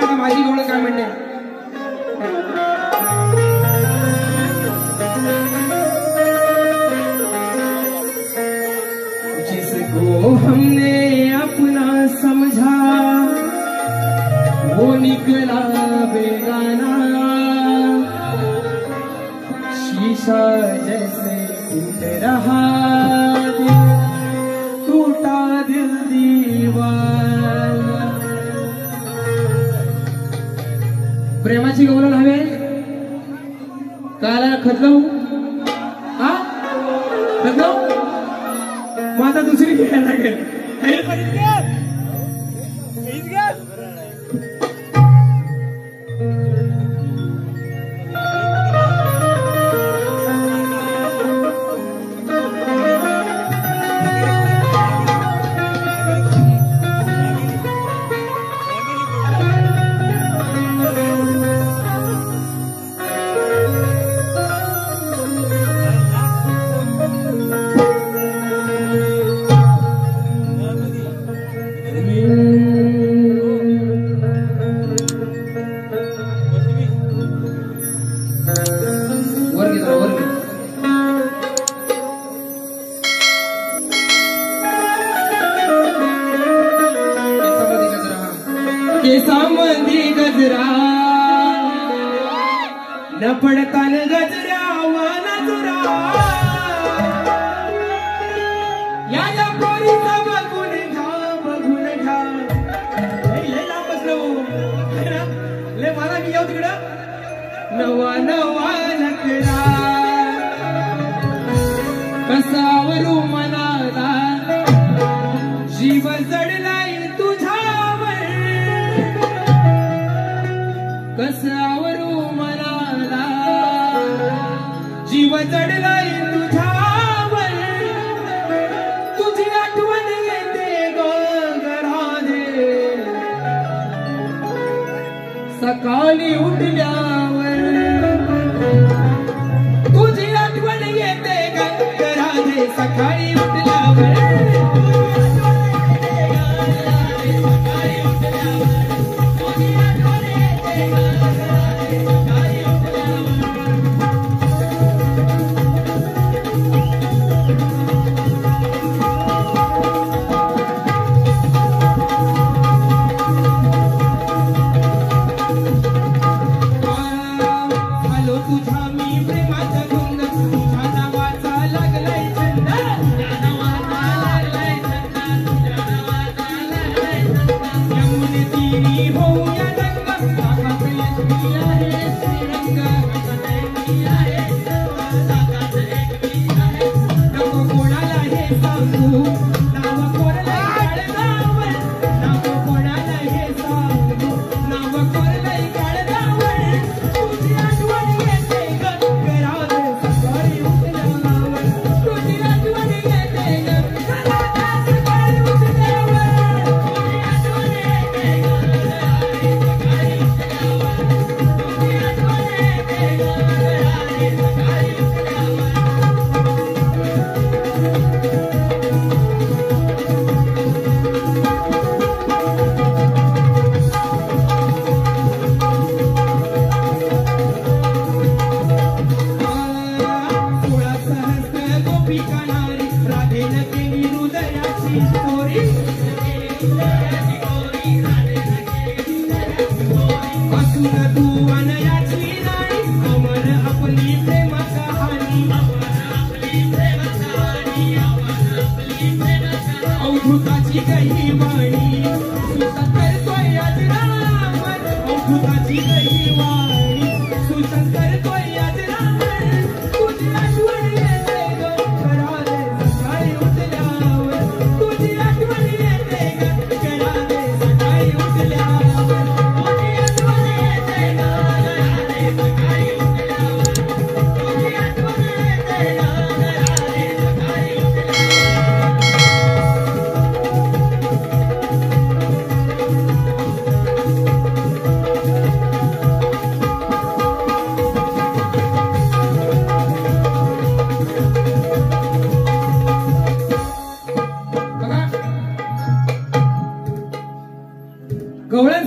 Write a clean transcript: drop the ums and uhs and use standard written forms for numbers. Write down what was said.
बघा माझी गवळ काय म्हणते. जिसको हमने अपना समझा वो निकला बेगाना, शीशा जैसे टूट रहा दिल, टूटा दिल दीवाना. प्रेमाची गवळण हवे काला खतलव हा खतलव मग आता दुसरी घ्यायला लागेल. केसामंदी गजरा न पडतान गजरा नजरा, या पोरीचा बघून घ्या. लय लांब बसलो लय मला मी येऊ तिकडं. नवा नवा लकरा कसावरू मनाला जीव जडलाय तुझ्यावर, कसावरू मनाला जीव जडलाय तुझ्यावर. तुझी आठवण येते गगराने सकाळी उठल्यावर, तुझी आठवण येते गगराने सकाळी उठल्यावर. गवळण